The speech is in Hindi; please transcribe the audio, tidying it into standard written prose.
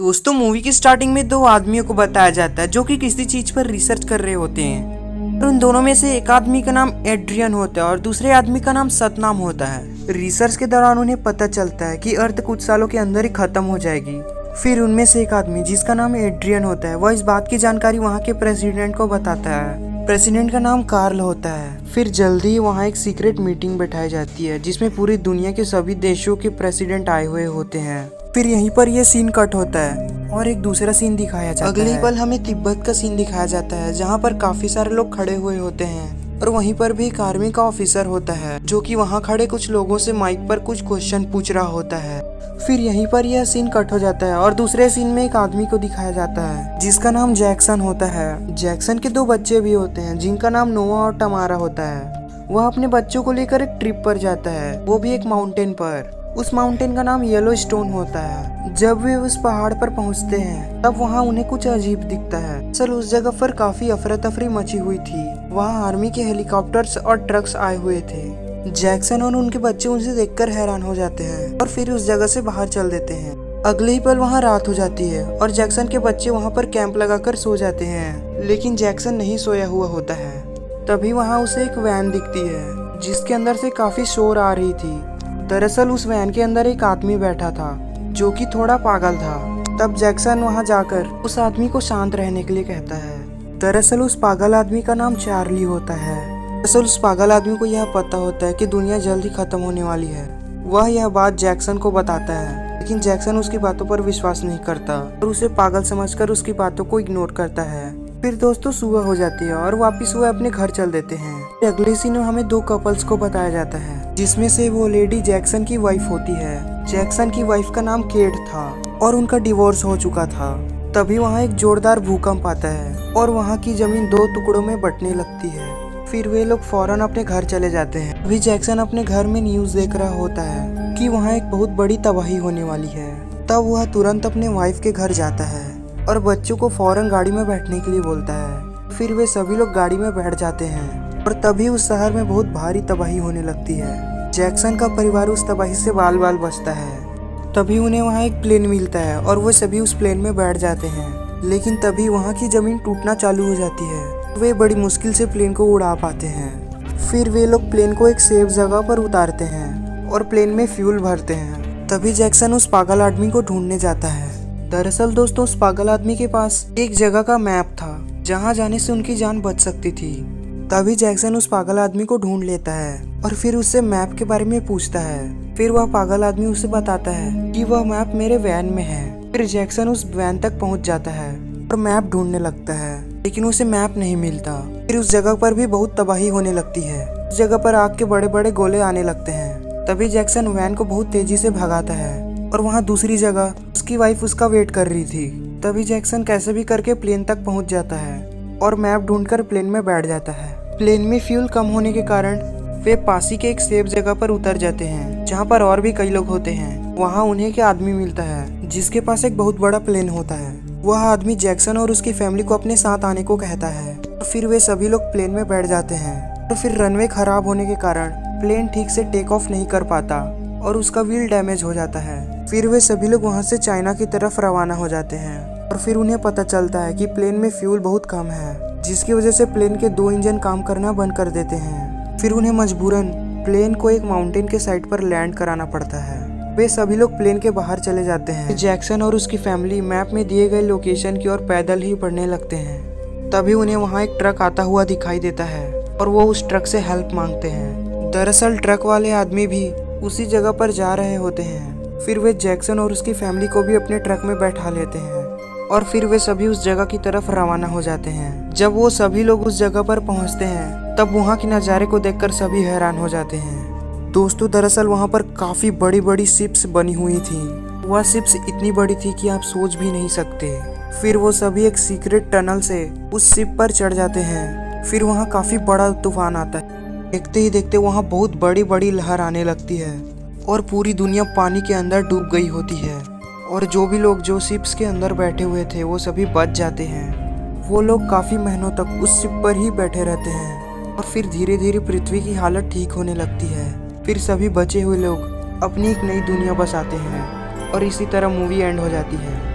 दोस्तों मूवी की स्टार्टिंग में दो आदमियों को बताया जाता है जो कि किसी चीज पर रिसर्च कर रहे होते हैं। और उन दोनों में से एक आदमी का नाम एड्रियन होता है और दूसरे आदमी का नाम सतनाम होता है। रिसर्च के दौरान उन्हें पता चलता है कि अर्थ कुछ सालों के अंदर ही खत्म हो जाएगी। फिर उनमें से एक आदमी जिसका नाम एड्रियन होता है वह इस बात की जानकारी वहाँ के प्रेसिडेंट को बताता है। प्रेसिडेंट का नाम कार्ल होता है। फिर जल्दी ही वहाँ एक सीक्रेट मीटिंग बैठाई जाती है जिसमें पूरी दुनिया के सभी देशों के प्रेसिडेंट आए हुए होते हैं। फिर यहीं पर यह सीन कट होता है और एक दूसरा सीन दिखाया जाता है। अगले पल हमें तिब्बत का सीन दिखाया जाता है जहाँ पर काफी सारे लोग खड़े हुए होते हैं और वहीं पर भी एक आर्मी का ऑफिसर होता है जो कि वहाँ खड़े कुछ लोगों से माइक पर कुछ क्वेश्चन पूछ रहा होता है। फिर यहीं पर यह सीन कट हो जाता है और दूसरे सीन में एक आदमी को दिखाया जाता है जिसका नाम जैक्सन होता है। जैक्सन के दो बच्चे भी होते हैं जिनका नाम नोआ और टमारा होता है। वह अपने बच्चों को लेकर एक ट्रिप पर जाता है, वो भी एक माउंटेन पर। उस माउंटेन का नाम येलो स्टोन होता है। जब वे उस पहाड़ पर पहुंचते हैं तब वहां उन्हें कुछ अजीब दिखता है। असल उस जगह पर काफी अफरा तफरी मची हुई थी। वहां आर्मी के हेलीकॉप्टर्स और ट्रक्स आए हुए थे। जैक्सन और उनके बच्चे उनसे देखकर हैरान हो जाते हैं और फिर उस जगह से बाहर चल देते हैं। अगले ही पल वहाँ रात हो जाती है और जैक्सन के बच्चे वहाँ पर कैंप लगाकर सो जाते हैं, लेकिन जैक्सन नहीं सोया हुआ होता है। तभी वहाँ उसे एक वैन दिखती है जिसके अंदर से काफी शोर आ रही थी। दरअसल उस वैन के अंदर एक आदमी बैठा था जो कि थोड़ा पागल था। तब जैक्सन वहां जाकर उस आदमी को शांत रहने के लिए कहता है। दरअसल उस पागल आदमी का नाम चार्ली होता है। दरअसल उस पागल आदमी को यह पता होता है कि दुनिया जल्द ही खत्म होने वाली है। वह यह बात जैक्सन को बताता है, लेकिन जैक्सन उसकी बातों पर विश्वास नहीं करता और उसे पागल समझकर उसकी बातों को इग्नोर करता है। फिर दोस्तों सुबह हो जाती है और वापिस वह अपने घर चल देते हैं। अगले सीन में हमें दो कपल्स को बताया जाता है जिसमें से वो लेडी जैक्सन की वाइफ होती है। जैक्सन की वाइफ का नाम केट था और उनका डिवोर्स हो चुका था। तभी वहाँ एक जोरदार भूकंप आता है और वहाँ की जमीन दो टुकड़ों में बंटने लगती है। फिर वे लोग फौरन अपने घर चले जाते हैं। अभी जैक्सन अपने घर में न्यूज देख रहा होता है कि वहाँ एक बहुत बड़ी तबाही होने वाली है। तब वह तुरंत अपने वाइफ के घर जाता है और बच्चों को फौरन गाड़ी में बैठने के लिए बोलता है। फिर वे सभी लोग गाड़ी में बैठ जाते हैं और तभी उस शहर में बहुत भारी तबाही होने लगती है। जैक्सन का परिवार उस तबाही से बाल बाल बचता है। तभी उन्हें वहाँ एक प्लेन मिलता है और वो सभी उस प्लेन में बैठ जाते हैं, लेकिन तभी वहाँ की जमीन टूटना चालू हो जाती है। वे बड़ी मुश्किल से प्लेन को उड़ा पाते हैं। फिर वे लोग प्लेन को एक सेफ जगह पर उतारते हैं और प्लेन में फ्यूल भरते हैं। तभी जैक्सन उस पागल आदमी को ढूंढने जाता है। दरअसल दोस्तों उस पागल आदमी के पास एक जगह का मैप था जहाँ जाने से उनकी जान बच सकती थी। तभी जैक्सन उस पागल आदमी को ढूंढ लेता है और फिर उससे मैप के बारे में पूछता है। फिर वह पागल आदमी उसे बताता है कि वह मैप मेरे वैन में है। फिर जैक्सन उस वैन तक पहुंच जाता है और मैप ढूंढने लगता है, लेकिन उसे मैप नहीं मिलता। फिर उस जगह पर भी बहुत तबाही होने लगती है। उस जगह पर आग के बड़े बड़े गोले आने लगते हैं। तभी जैक्सन वैन को बहुत तेजी से भगाता है और वहाँ दूसरी जगह उसकी वाइफ उसका वेट कर रही थी। तभी जैक्सन कैसे भी करके प्लेन तक पहुंच जाता है और मैप ढूंढकर प्लेन में बैठ जाता है। प्लेन में फ्यूल कम होने के कारण वे पास ही के एक सेफ जगह पर उतर जाते हैं जहाँ पर और भी कई लोग होते हैं। वहाँ उन्हें एक आदमी मिलता है जिसके पास एक बहुत बड़ा प्लेन होता है। वह आदमी जैक्सन और उसकी फैमिली को अपने साथ आने को कहता है और फिर वे सभी लोग प्लेन में बैठ जाते हैं। और फिर रनवे खराब होने के कारण प्लेन ठीक से टेक ऑफ नहीं कर पाता और उसका व्हील डैमेज हो जाता है। फिर वे सभी लोग वहाँ से चाइना की तरफ रवाना हो जाते हैं और फिर उन्हें पता चलता है कि प्लेन में फ्यूल बहुत कम है, जिसकी वजह से प्लेन के दो इंजन काम करना बंद कर देते हैं। फिर उन्हें मजबूरन प्लेन को एक माउंटेन के साइड पर लैंड कराना पड़ता है। वे सभी लोग प्लेन के बाहर चले जाते हैं। जैक्सन और उसकी फैमिली मैप में दिए गए लोकेशन की ओर पैदल ही बढ़ने लगते हैं। तभी उन्हें वहाँ एक ट्रक आता हुआ दिखाई देता है और वो उस ट्रक से हेल्प मांगते हैं। दरअसल ट्रक वाले आदमी भी उसी जगह पर जा रहे होते हैं। फिर वे जैक्सन और उसकी फैमिली को भी अपने ट्रक में बैठा लेते हैं और फिर वे सभी उस जगह की तरफ रवाना हो जाते हैं। जब वो सभी लोग उस जगह पर पहुंचते हैं तब वहाँ के नज़ारे को देखकर सभी हैरान हो जाते हैं। दोस्तों दरअसल वहाँ पर काफ़ी बड़ी बड़ी शिप्स बनी हुई थी। वह शिप्स इतनी बड़ी थी कि आप सोच भी नहीं सकते। फिर वो सभी एक सीक्रेट टनल से उस शिप पर चढ़ जाते हैं। फिर वहाँ काफ़ी बड़ा तूफान आता है। देखते ही देखते वहाँ बहुत बड़ी बड़ी लहर आने लगती है और पूरी दुनिया पानी के अंदर डूब गई होती है। और जो भी लोग जो शिप्स के अंदर बैठे हुए थे वो सभी बच जाते हैं। वो लोग काफ़ी महीनों तक उस शिप पर ही बैठे रहते हैं और फिर धीरे धीरे पृथ्वी की हालत ठीक होने लगती है। फिर सभी बचे हुए लोग अपनी एक नई दुनिया बसाते हैं और इसी तरह मूवी एंड हो जाती है।